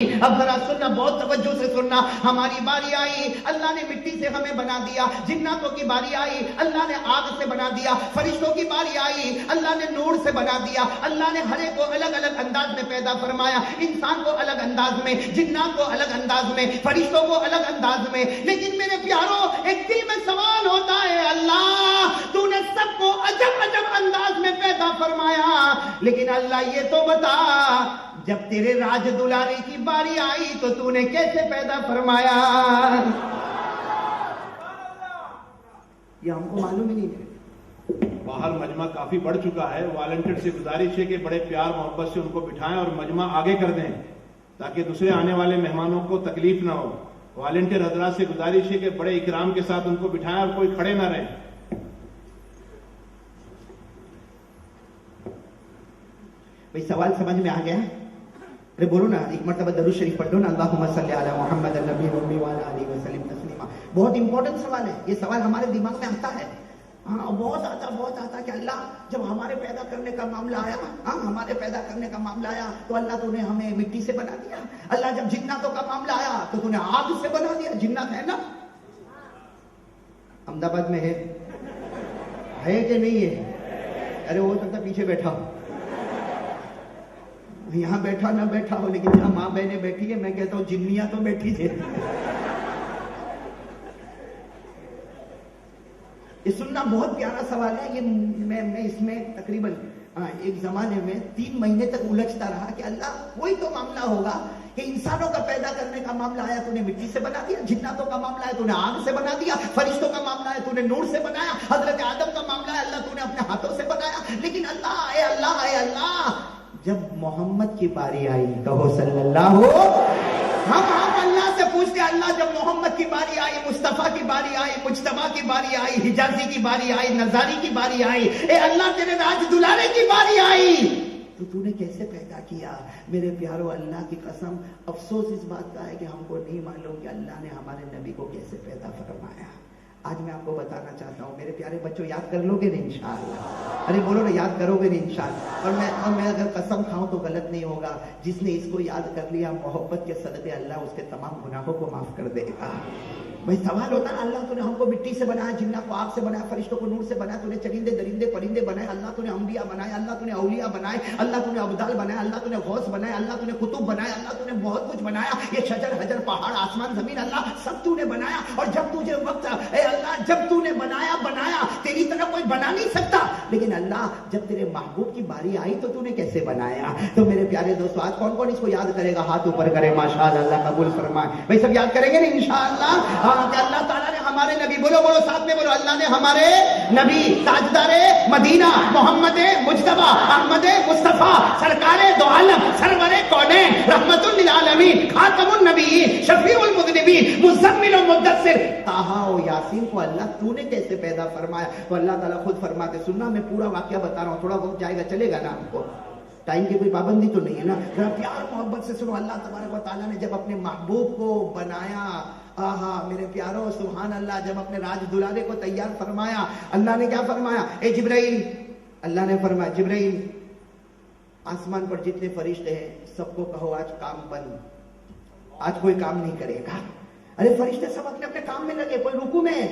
اب ذرا سننا، بہت توجہ سے سننا. ہماری باری آئی، اللہ نے مٹی سے ہمیں بنا دیا. جناتوں کی باری آئی، اللہ نے آگ سے بنا دیا. فرشتوں کی باری آئی، اللہ نے نور سے بنا دیا. اللہ نے ہر ایک کو الگ الگ انداز میں پیدا فرمایا. انسان کو الگ انداز میں، جنات کو الگ انداز میں، فرشتوں کو الگ انداز میں. لیکن میرے پیاروں، ایک دل میں سوال ہوتا ہے، اللہ تو نے سب کو عجب عجب انداز میں پیدا فرمایا، لیکن اللہ یہ تو بتا، جب تیرے راج دلارے کی باری آئی تو تو نے کیسے پیدا فرمایا؟ یہ ہم کو معلوم ہی نہیں ہے. باہر مجمع کافی بڑھ چکا ہے. والنٹیئر سے گزارش ہے کہ بڑے پیار محبت سے ان کو بٹھائیں اور مجمع آگے کر دیں تاکہ دوسرے آنے والے مہمانوں کو تکلیف نہ ہو. والنٹیئر حضرات سے گزارش ہے کہ بڑے اکرام کے ساتھ ان کو بٹھائیں اور کوئی کھڑے نہ رہیں. بھئی سوال سمجھ میں آ گیا؟ ارے بولو نا، ایک مرتبہ درود شریف پڑھ لو نا، اللہم صلی علی محمد النبی الامی وعلی آلہ وسلم تسلیما. بہت امپورٹنٹ سوال ہے یہ. سوال ہمارے دماغ میں آتا ہے، ہاں بہت آتا کہ اللہ جب ہمارے پیدا کرنے کا معاملہ آیا، ہمارے پیدا کرنے کا معاملہ آیا تو اللہ تو نے ہمیں مٹی سے بنا دیا. اللہ جب جناتوں کا معاملہ آیا تو تو نے آگ سے بنا دیا. جنات ہے نا، احمد آباد میں ہے کہ نہیں ہے؟ ارے ہو سکتا پیچھے بیٹھا ہو، یہاں بیٹھا نہ بیٹھا ہو، لیکن جہاں ماں بہنیں بیٹھی ہیں میں کہتا ہوں جنیاں تو بیٹھی تھے. یہ سننا بہت پیارا سوال ہے. یہ میں اس میں تقریباً ایک زمانے میں 3 مہینے تک الجھتا رہا کہ اللہ وہی تو معاملہ ہوگا کہ انسانوں کا پیدا کرنے کا معاملہ آیا تو نے مٹی سے بنا دیا، جناتوں کا معاملہ ہے تو نے آگ سے بنا دیا، فرشتوں کا معاملہ ہے تو نے نور سے بنایا، حضرت آدم کا معاملہ ہے اللہ تو نے اپنے ہاتھوں سے بنایا. لیکن اللہ اے اللہ جب محمد کی باری آئی، کہو صلی اللہ ہو، ہم اللہ سے پوچھتے اللہ جب محمد کی باری آئی، مصطفیٰ کی باری آئی، مجتبیٰ کی باری آئی، حجازی کی باری آئی، نظاری کی باری آئی، اے اللہ تیرے راج دلارے کی باری آئی تو نے کیسے پیدا کیا؟ میرے پیارو اللہ کی قسم، افسوس اس بات کا ہے کہ ہم کو نہیں معلوم کہ اللہ نے ہمارے نبی کو کیسے پیدا فرمایا. آج میں آپ کو بتانا چاہتا ہوں میرے پیارے بچوں، یاد کر لو گے نہیں انشاءاللہ؟ ارے بولو نا، یاد کرو گے نہیں انشاءاللہ؟ اور میں اگر قسم کھاؤں تو غلط نہیں ہوگا، جس نے اس کو یاد کر لیا محبت کے صدقے اللہ اس کے تمام گناہوں کو معاف کر دے گا. بھائی سوال ہوتا ہے اللہ تو نے ہم کو مٹی سے بنایا، جنات کو آگ سے بنایا، فرشتوں کو نور سے بنایا، تو نے چرندے درندے پرندے بنائے، اللہ تو نے انبیاء بنائے، اللہ تو نے اولیاء بنائے، اللہ تو نے ابدال بنایا، اللہ تو نے غوث بنایا، اللہ تو نے قطب بنایا، اللہ تو نے بہت کچھ بنایا. یہ شجر حجر پہاڑ آسمان زمین اللہ سب تو نے بنایا. اور جب تجھے وقت اے اللہ جب تو نے بنایا تیری طرح کوئی بنا نہیں سکتا، لیکن اللہ جب تیرے محبوب کی باری آئی تو نے کیسے بنایا؟ تو میرے پیارے دوستو آج کون کون اس کو یاد کرے گا؟ ہاتھ اوپر کرے. ماشاءاللہ اللہ قبول فرمائے. بھائی سب یاد کریں گے نا انشاءاللہ؟ کہ اللہ تعالیٰ نے ہمارے نبی، بولو ساتھ میں بولو، اللہ نے ہمارے نبی تاجدار مدینہ محمد مجتبیٰ احمد مصطفیٰ سرکار دو عالم سرور کونین رحمت للعالمین خاتم النبیین شفیع المذنبین مزمل و مدثر طٰہٰ و یاسین کو اللہ تو نے کیسے پیدا فرمایا؟ تو اللہ تعالیٰ خود فرماتے، سننا میں پورا واقعہ بتا رہا ہوں، تھوڑا بہت جائے گا چلے گا نا ہم کو؟ ٹائم کی کوئی پابندی تو نہیں ہے نا؟ ذرا پیار محبت سے سنو. اللہ تبارک و تعالیٰ نے جب اپنے محبوب کو بنایا، میرے پیاروں سبحان اللہ، جب اپنے راج دلارے کو تیار فرمایا، اللہ نے کیا فرمایا؟ اے جبرائیل، اللہ نے فرمایا جبرائیل آسمان پر جتنے فرشتے ہیں سب کو کہو آج کام بند، آج کوئی کام نہیں کرے گا. ارے فرشتے سب اپنے اپنے کام میں لگے، کوئی رکوع میں،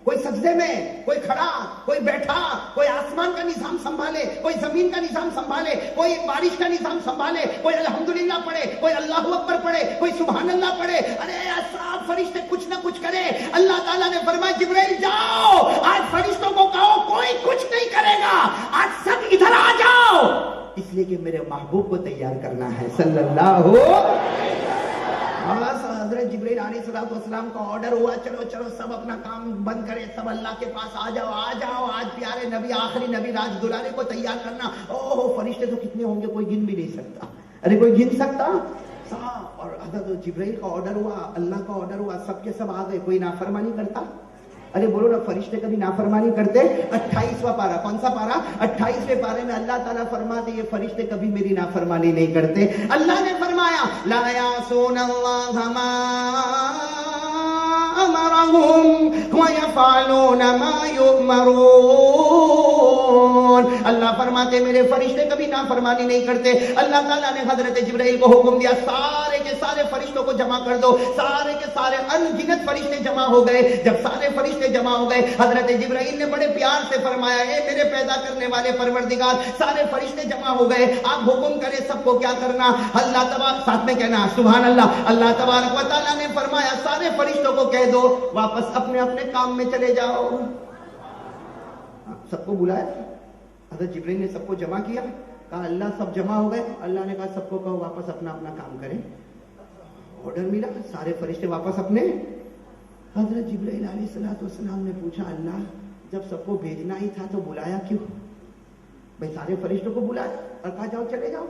کوئی سجدے میں، کوئی کھڑا، کوئی بیٹھا، کوئی آسمان کا نظام سنبھالے، کوئی زمین کا نظام سنبھالے، کوئی بارش کا نظام سنبھالے، کوئی الحمدللہ پڑھے، کوئی اللہ اکبر پڑھے، کوئی سبحان اللہ پڑھے. ارے سب فرشتے کچھ نہ کچھ کرے. اللہ تعالیٰ نے فرمایا جبرائیل جاؤ، آج فرشتوں کو کہو کوئی کچھ نہیں کرے گا، آج سب ادھر آ جاؤ، اس لیے کہ میرے محبوب کو تیار کرنا ہے صلی اللہ علیہ. حضرت جبرائیل علیہ السلام کا آرڈر ہوا، چلو سب اپنا کام بند کرے، سب اللہ کے پاس آ جاؤ، آج پیارے نبی آخری نبی راج دلارے کو تیار کرنا. فرشتے تو کتنے ہوں گے کوئی گن بھی نہیں سکتا. ارے کوئی گن سکتا؟ اور حضرت جبرائیل کا آرڈر ہوا، اللہ کا آرڈر ہوا، سب کے سب آ گئے. کوئی نافرمانی کرتا؟ ارے بولو نا، فرشتے کبھی نافرمانی کرتے؟ 28واں پارہ، کون سا پارہ؟ 28ویں پارے میں اللہ تعالیٰ فرماتے یہ فرشتے کبھی میری نافرمانی نہیں کرتے. اللہ نے فرمایا لا یعصون اللہ ما امر أطيعهم ويفعلون ما يؤمرون. اللہ فرماتے میرے فرشتے کبھی نافرمانی نہیں کرتے. اللہ تعالیٰ نے حضرت جبرائیل کو حکم دیا سارے کے سارے فرشتوں کو جمع کر دو. سارے کے سارے انگنت فرشتے جمع ہو گئے. جب سارے فرشتے جمع ہو گئے حضرت جبرائیل نے بڑے پیار سے فرمایا اے میرے پیدا کرنے والے پروردگار, سارے فرشتے جمع ہو گئے, آپ حکم کریں سب کو کیا کرنا. اللہ تبارک, ساتھ میں کہنا سبحان اللہ. اللہ تبارک و تعالیٰ نے فرمایا سارے فرشتوں کو کہہ دو واپس اپنے اپنے کام میں چلے جاؤ. سب کو بلایا, حضرت جبرائیل نے سب کو جمع کیا, کہا اللہ سب جمع ہو گئے. اللہ نے کہا سب کو کہو واپس اپنا اپنا کام کریں. آرڈر ملا, سارے فرشتے واپس اپنے. حضرت جبرائیل علیہ السلام نے پوچھا اللہ جب سب کو بھیجنا ہی تھا تو بلایا کیوں؟ بھائی سارے فرشتوں کو بلایا اور کہا جاؤ چلے جاؤ.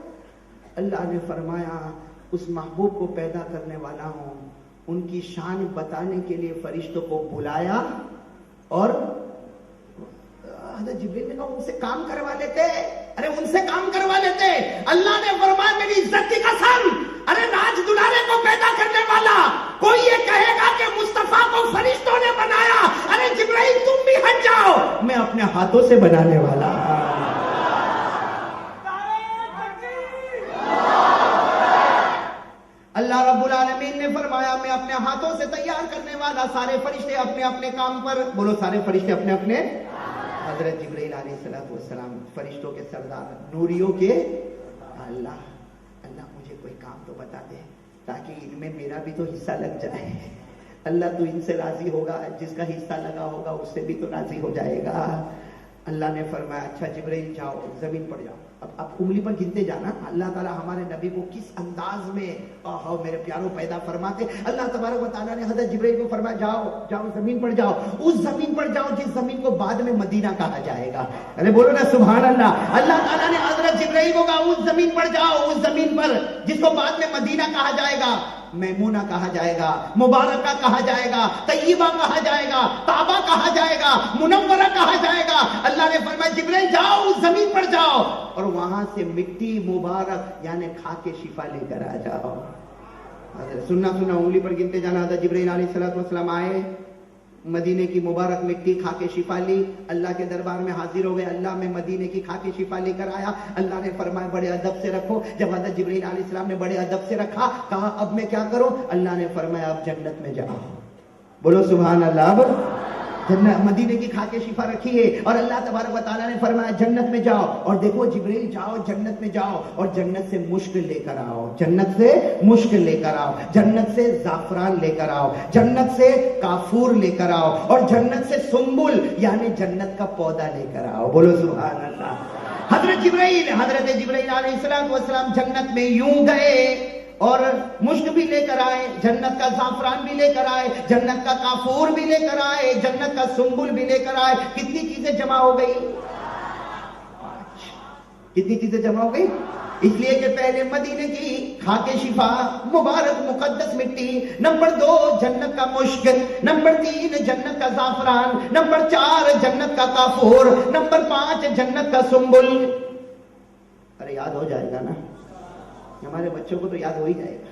اللہ نے فرمایا اس محبوب کو پیدا کرنے والا ہوں, ان کی شان بتانے کے لیے فرشتوں کو بلایا. اور حضرت جبرائیل نے کہا ان سے کام کروا لیتے. ارے ان سے کام کروا لیتے. اللہ نے فرمایا میری عزت کی قسم, ارے راج دلارے کو پیدا کرنے والا کوئی یہ کہے گا کہ مصطفیٰ کو فرشتوں نے بنایا, ارے جبرائیل تم بھی ہٹ جاؤ, میں اپنے ہاتھوں سے بنانے والا. اللہ رب العالمین نے فرمایا میں اپنے ہاتھوں سے تیار کرنے والا. سارے فرشتے اپنے اپنے کام پر. بولو سارے فرشتے اپنے اپنے. حضرت جبرائیل علیہ السلام فرشتوں کے سردار, نوریوں کے. اللہ مجھے کوئی کام تو بتا دے تاکہ ان میں میرا بھی تو حصہ لگ جائے. اللہ تو ان سے راضی ہوگا, جس کا حصہ لگا ہوگا اس سے بھی تو راضی ہو جائے گا. اللہ نے فرمایا اچھا جبرائیل جاؤ زمین پر جاؤ. اب انگلی پر گنتے جانا. اللہ تعالیٰ ہمارے نبی کو کس انداز میں میرے پیاروں پیدا فرماتے. اللہ تبارک و تعالیٰ نے حضرت جبرائیل کو فرمایا جاؤ جاؤ زمین پر جاؤ. اس زمین پر جاؤ جس زمین کو بعد میں مدینہ کہا جائے گا. ارے بولو نا سبحان اللہ. اللہ تعالیٰ نے حضرت جبرائیل کو کہا اس زمین پر جاؤ, اس زمین پر جس کو بعد میں مدینہ کہا جائے گا, میمونہ کہا جائے گا, مبارکہ کہا جائے گا, طیبہ کہا جائے گا, طابہ کہا جائے گا, منورہ کہا جائے گا. اللہ نے فرمایا جبرائیل جاؤ اس زمین پر جاؤ اور وہاں سے مٹی مبارک یعنی کھا کے شفا لے کر آ جاؤ. سننا انگلی پر گنتے جانا. حضرت جبرائیل علیہ السلام آئے, مدینے کی مبارک مٹی کھا کے شفا لی, اللہ کے دربار میں حاضر ہو گئے. اللہ میں مدینے کی کھا کے شفا لے کر آیا. اللہ نے فرمایا بڑے ادب سے رکھو. جب حضرت جبرائیل علیہ السلام نے بڑے ادب سے رکھا, کہا اب میں کیا کروں؟ اللہ نے فرمایا اب جنت میں جاؤ. بولو سبحان اللہ. اب مدینے کی کھا کے شفا رکھی ہے اور اللہ تبارک و تعالیٰ نے فرمایا جنت میں جاؤ. اور دیکھو جبرائیل جاؤ جنت میں جاؤ اور جنت سے مشک لے کر آؤ. جنت سے مشک لے کر آؤ, جنت سے زعفران لے کر آؤ, جنت سے کافور لے کر آؤ اور جنت سے سنبل یعنی جنت کا پودا لے کر آؤ. بولو سبحان اللہ. حضرت جبرائیل علیہ السلام جنت میں یوں گئے اور مشک بھی لے کر آئے, جنت کا زعفران بھی لے کر آئے, جنت کا کافور بھی لے کر آئے, جنت کا سنبل بھی لے کر آئے. کتنی چیزیں جمع ہو گئی؟ کتنی چیزیں جمع ہو گئی؟ اس لیے کہ پہلے مدینے کی کھا کے شفا مبارک مقدس مٹی, نمبر 2 جنت کا مشک, نمبر 3 جنت کا زعفران, نمبر 4 جنت کا کافور, نمبر 5 جنت کا سنبل. ارے یاد ہو جائے گا نا, ہمارے بچوں کو تو یاد ہو ہی جائے گا.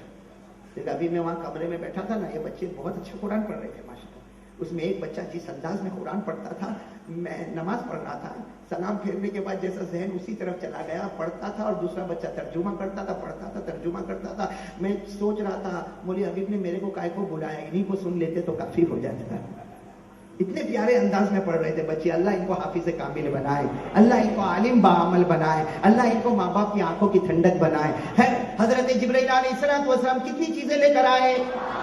لیکن ابھی میں وہاں کمرے میں بیٹھا تھا نا, یہ بچے بہت اچھا قرآن پڑھ رہے تھے ماشاءاللہ. اس میں ایک بچہ جس انداز میں قرآن پڑھتا تھا, میں نماز پڑھ رہا تھا, سلام پھیرنے کے بعد جیسا ذہن اسی طرف چلا گیا, پڑھتا تھا اور دوسرا بچہ ترجمہ کرتا تھا, پڑھتا تھا ترجمہ کرتا تھا. میں سوچ رہا تھا مولوی حبیب نے میرے کو کائے کو بلایا, انہیں کو سن لیتے تو کافی ہو جاتا. اتنے پیارے انداز میں پڑھ رہے تھے بچے. اللہ ان کو حافظ کامل بنائے, اللہ ان کو عالم باعمل بنائے, اللہ ان کو ماں باپ کی آنکھوں کی ٹھنڈک بنائے. حضرت جبرائیل علیہ السلام کتنی چیزیں لے کر آئے؟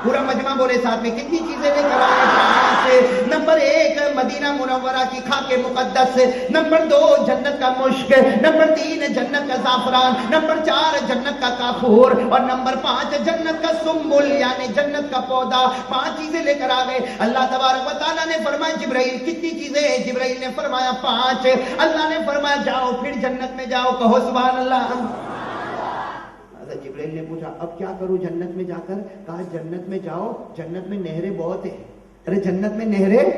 پورا مجمع بولے ساتھ میں, کتنی چیزیں لے کر آئے؟ نمبر 1 مدینہ منورہ کی خاک مقدس, نمبر 2 جنت کا مشک, نمبر 3 جنت کا زعفران, نمبر 4 جنت کا کافور اور نمبر 5 جنت کا سنبل یعنی جنت کا پودا. 5 چیزیں لے کر آ گئے. اللہ تبارک و تعالیٰ نے فرمایا جبرائیل کتنی چیزیں ہیں؟ جبرائیل نے فرمایا 5. اللہ نے فرمایا جاؤ پھر جنت میں جاؤ. کہو سبحان اللہ. جبرائیل نے پوچھا اب کیا کروں جنت میں جا کر؟ کہا جنت میں جاؤ, جنت میں نہریں بہت ہیں. ارے جنت میں نہریں,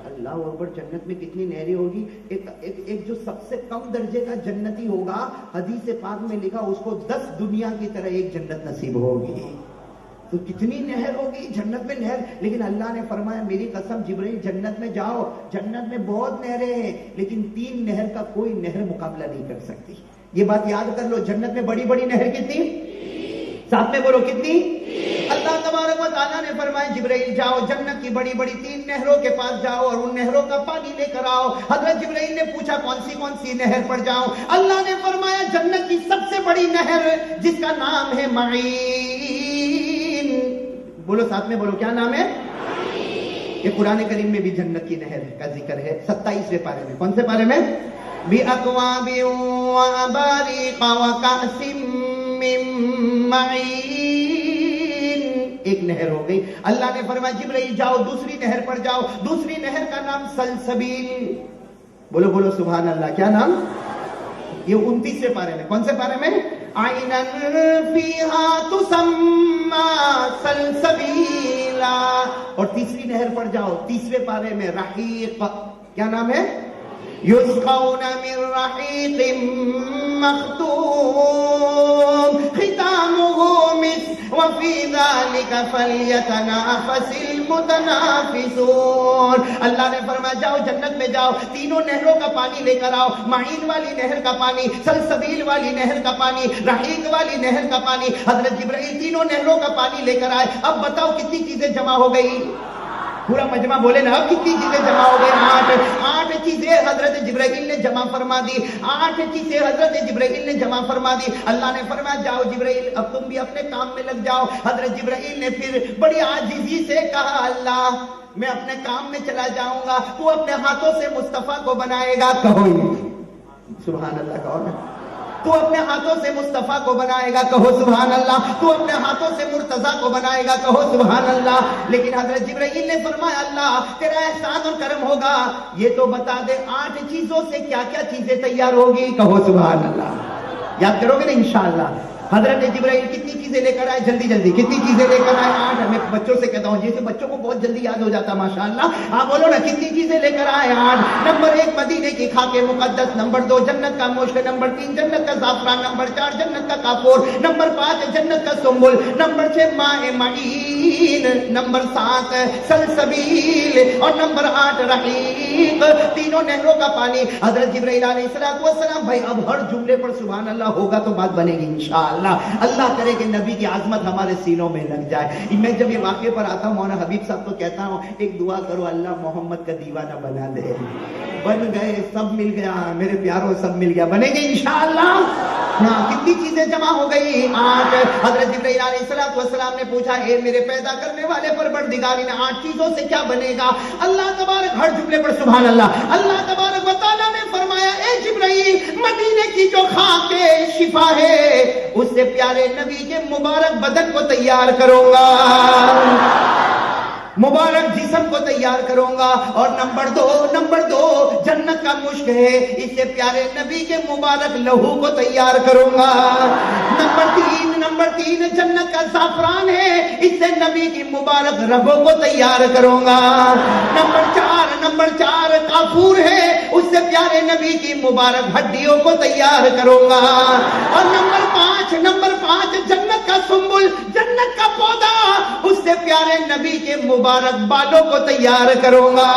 اللہ اکبر. جنت میں کتنی نہریں ہوگی؟ ایک جو سب سے کم درجے کا جنتی ہوگا, حدیث پاک میں لکھا اس کو 10 دنیا کی طرح ایک جنت نصیب ہوگی. تو کتنی نہر ہوگی جنت میں نہر. لیکن اللہ نے فرمایا میری قسم جبرائیل جنت میں جاؤ, جنت میں بہت نہریں ہیں لیکن 3 نہر کا کوئی نہر مقابلہ نہیں کر سکتی. یہ بات یاد کر لو, جنت میں بڑی بڑی نہر کتنی, ساتھ میں بولو کتنی. اللہ تبارک و تعالیٰ نے فرمایا جبرائیل جاؤ جنت کی بڑی بڑی 3 نہروں کے پاس جاؤ اور ان نہروں کا پانی لے کر آؤ. حضرت جبرائیل نے پوچھا کون سی نہر پر جاؤں. اللہ نے فرمایا جنت کی سب سے بڑی نہر جس کا نام ہے معین. بولو ساتھ میں بولو, کیا نام ہے؟ یہ قرآن کریم میں بھی جنت کی نہر کا ذکر ہے 27ویں پارے میں. کون سے پارے میں؟ بِأَكْوَابٍ وَأَبَارِيقَ وَكَأْسٍ مِّن مَّعِينٍ. ایک نہر ہو گئی. اللہ نے فرمایا جبرائیل جاؤ دوسری نہر پر جاؤ. دوسری نہر کا نام سلسبیل. بولو بولو سبحان اللہ, کیا نام؟ یہ 29ویں پارے میں. کون سے پارے میں؟ عَيْنًا فِيهَا تُسَمَّى سَلْسَبِيلًا. اور تیسری نہر پر جاؤ 30ویں پارے میں رحیق. کیا نام ہے؟ يسقون من رحيق مختوم ختامه مسك وفي ذلك فليتنافس المتنافسون. اللہ نے فرمایا جاؤ جنت میں جاؤ, تینوں نہروں کا پانی لے کر آؤ. معین والی نہر کا پانی, سلسبیل والی نہر کا پانی, رحیق والی نہر کا پانی. حضرت جبرائیل تینوں نہروں کا پانی لے کر آئے. اب بتاؤ کتنی چیزیں جمع ہو گئی؟ پورا مجمع بولے نا, اب کتنی چیزیں جمع ہو گئی؟ 8 چیزیں حضرت جبرائیل نے جمع فرما دی. 8 چیزیں حضرت جبرائیل نے جمع فرما دی. اللہ نے فرمایا جاؤ جبرائیل اب تم بھی اپنے کام میں لگ جاؤ. حضرت جبرائیل نے پھر بڑی عاجزی سے کہا اللہ میں اپنے کام میں چلا جاؤں گا, تو اپنے ہاتھوں سے مصطفیٰ کو بنائے گا. کہو سبحان اللہ, کہو نا. تو اپنے ہاتھوں سے مصطفیٰ کو بنائے گا. کہو سبحان اللہ. تو اپنے ہاتھوں سے مرتضیٰ کو بنائے گا. کہو سبحان اللہ. لیکن حضرت جبرائیل نے فرمایا اللہ تیرا احسان اور کرم ہوگا, یہ تو بتا دے 8 چیزوں سے کیا کیا چیزیں تیار ہوگی. کہو سبحان اللہ. یاد کرو گے نا انشاءاللہ. حضرت جبرائیل کتنی چیزیں لے کر آئے؟ جلدی جلدی کتنی چیزیں لے کر آئے؟ 8. میں بچوں سے کہتا ہوں جیسے بچوں کو بہت جلدی یاد ہو جاتا ماشاءاللہ. آپ بولو نا کتنی چیزیں لے کر آئے؟ 8. نمبر 1 مدینے کی خاک مقدس. نمبر 2 جنت کا مشک. نمبر 3 جنت کا زعفران. نمبر 4 جنت کا کافور. نمبر 5 جنت کا سنبل. نمبر 6 ماء معین. نمبر 7 سلسبیل. اور نمبر 8 رحیق. تینوں نہروں کا پانی. حضرت جبرائیل علیہ السلام بھائی اب ہر جملے پر سبحان اللہ ہوگا تو بات بنے گی انشاءاللہ. اللہ کرے کہ نبی کی عظمت ہمارے سینوں میں لگ جائے. میں جب یہ واقعے پر آتا ہوں مولانا حبیب صاحب تو کہتا ہوں ایک دعا کرو اللہ محمد کا دیوانہ بنا دے. بن گئے, سب مل گیا میرے پیاروں, سب مل گیا. بنے گے انشاءاللہ. ہاں کتنی چیزیں جمع ہو گئی؟ 8. حضرت جبرائیل علیہ السلام نے پوچھا اے میرے پیدا کرنے والے پروردگار ان 8 چیزوں سے کیا بنے گا؟ اللہ تبارک, ہر جملے پر سبحان اللہ, اللہ تبارک و تعالیٰ نے فرمایا اے جبرائیل مدینے کی جو خاک شفا ہے اس سے پیارے نبی کے مبارک بدن کو تیار کروں گا, مبارک جسم کو تیار کروں گا. اور نمبر 2 جنت کا مشک ہے, اس سے پیارے نبی کے مبارک لہو کو تیار کروں گا. نمبر 3 جنت کا زعفران ہے, اس سے نبی کی مبارک رگوں کو تیار کروں گا. نمبر 4 کافور ہے, اس سے پیارے نبی کی مبارک ہڈیوں کو تیار کروں گا. اور نمبر 5 جنت کا سنبل, جنت کا پودا, اس سے پیارے نبی کے مبارک بالوں کو تیار کروں گا.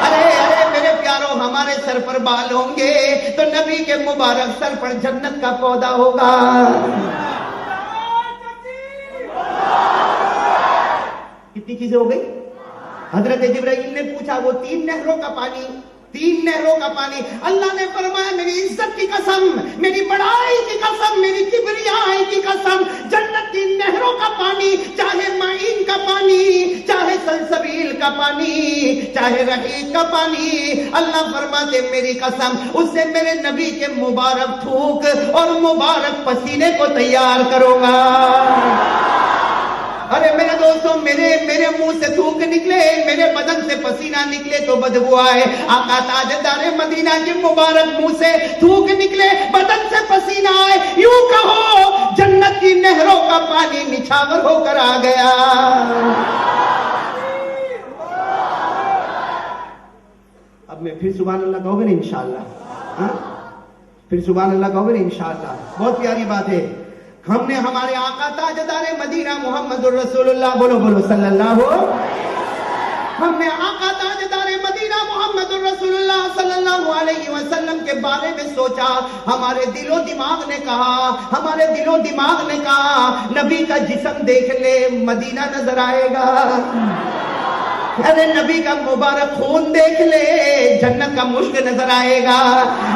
ارے میرے پیاروں ہمارے سر پر بال ہوں گے تو نبی کے مبارک سر پر جنت کا پودا ہوگا. کتنی چیزیں ہو گئی؟ حضرت جبرائیل نے پوچھا وہ 3 نہروں کا پانی, 3 نہروں کا پانی. اللہ نے فرمایا میری عزت کی قسم, میری بڑائی کی قسم, میری کبریائی کی قسم, جنت کی نہروں کا پانی, چاہے معین کا پانی, چاہے سلسبیل کا پانی, چاہے رحیق کا پانی, اللہ فرماتے میری قسم اس سے میرے نبی کے مبارک تھوک اور مبارک پسینے کو تیار کروں گا. ارے میرے دوستوں میرے منہ سے تھوک نکلے, میرے بدن سے پسینہ نکلے تو بدبو آئے. آقا تاجدار مدینہ کے مبارک منہ سے تھوک نکلے, بدن سے پسینہ آئے, یوں کہو جنت کی نہروں کا پانی نچھاور ہو کر آ گیا. اب میں پھر سبحان اللہ کہو گے نا انشاءاللہ, پھر سبحان اللہ کہو گے نا انشاءاللہ. بہت پیاری بات ہے. ہم نے ہمارے آقا تاجدار مدینہ محمد الرسول اللہ، بولو بولو صلی اللہ ہم نے آقا تاجدار مدینہ محمد الرسول اللہ صلی اللہ علیہ وسلم کے بارے میں سوچا، ہمارے دل و دماغ نے کہا نبی کا جسم دیکھ لے مدینہ نظر آئے گا، ارے نبی کا مبارک خون دیکھ لے جنت کا مشک نظر آئے گا،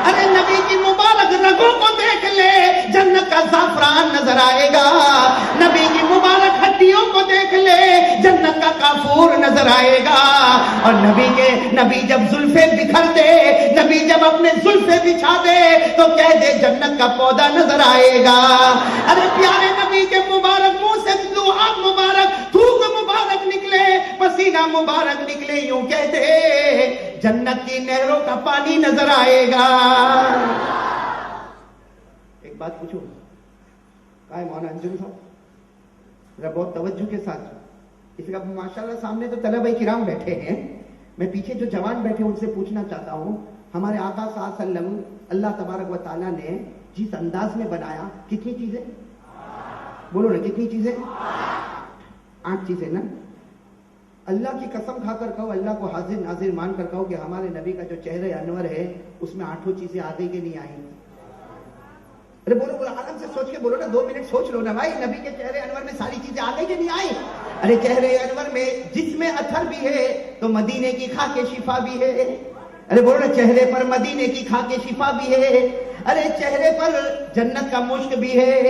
ارے نبی کی مبارک رگوں کو دیکھ لے جنت کا زعفران نظر آئے گا، نبی کی مبارک ہڈیوں کو دیکھ لے جنت کا کافور نظر آئے گا، اور نبی جب زلفیں بکھر دے، نبی جب اپنے زلفیں بچھا دے تو کہہ دے جنت کا پودا نظر آئے گا، ارے پیارے نبی کے مبارک منہ سے لوہات مبارک، تھوک مبارک نکلے، پسینہ مبارک نکلے، یوں کہتے جنت کی نہروں کا پانی نظر آئے گا۔ ایک بات پوچھو، کہا ہے مولانا انجم صاحب، ذرا بہت توجہ کے ساتھ، اس کا ماشاءاللہ سامنے تو طلبہ کرام بیٹھے ہیں، میں پیچھے جو جوان بیٹھے ان سے پوچھنا چاہتا ہوں، ہمارے آقا صلی اللہ علیہ وسلم اللہ تبارک و تعالیٰ نے جس انداز میں بنایا، کتنی چیزیں بولو نا، کتنی چیزیں؟ 8 چیزیں نا۔ اللہ کی قسم کھا کر کہو، اللہ کو حاضر ناظر مان کر کہو کہ ہمارے نبی کا جو چہرہ انور ہے اس میں 8 چیزیں آ گئی کہ نہیں آئی؟ ارے بولو بولو، آرام سے سوچ کے بولو نا، 2 منٹ سوچ لو نا بھائی، نبی کے چہرے انور میں ساری چیزیں آ گئی کہ نہیں آئی؟ ارے چہرے انور میں جس میں اثر بھی ہے تو مدینے کی خاک شفا بھی ہے، ارے بولو نا، چہرے پر مدینے کی خاک شفا بھی ہے، ارے چہرے پر جنت کا مشک بھی ہے،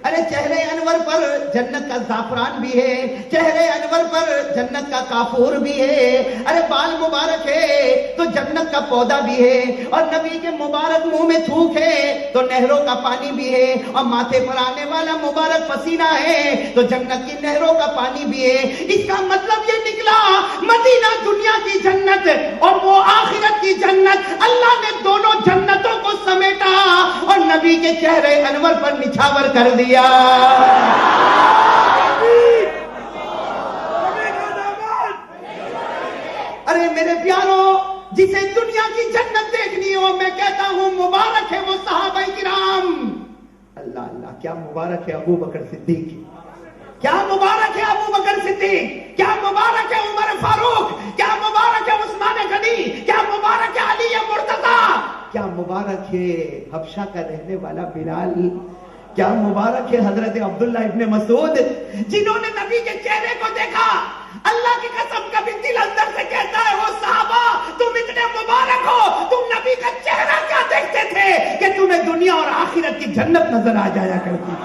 ارے چہرے انور پر جنت کا زعفران بھی ہے، چہرے انور پر جنت کا کافور بھی ہے، ارے بال مبارک ہے تو جنت کا پودا بھی ہے، اور نبی کے مبارک منہ میں تھوک ہے تو نہروں کا پانی بھی ہے، اور ماتھے پر آنے والا مبارک پسینہ ہے تو جنت کی نہروں کا پانی بھی ہے۔ اس کا مطلب یہ نکلا مدینہ دنیا کی جنت اور وہ آخرت کی جنت، اللہ نے دونوں جنتوں کو سمیٹا اور نبی کے چہرے انور پر نچھاور کر دیا۔ ارے میرے پیاروں، جسے دنیا کی جنت دیکھنی ہو، میں کہتا ہوں مبارک ہے وہ صحابہ کرام۔ اللہ اللہ، کیا مبارک ہے ابو بکر صدیق، کیا مبارک ہے ابو بکر صدیق، کیا مبارک ہے عمر فاروق، کیا مبارک ہے عثمان غنی، کیا مبارک ہے علی مرتضی، کیا مبارک ہے حبشہ کا رہنے والا بلال، کیا مبارک ہے حضرت عبداللہ ابن مسعود، جنہوں نے نبی کے چہرے کو دیکھا۔ اللہ کی قسم کبھی دل اندر سے کہتا ہے وہ صحابہ تم اتنے مبارک ہو، تم نبی کا چہرہ کیا دیکھتے تھے کہ تمہیں دنیا اور آخرت کی جنت نظر آ جایا کرتی۔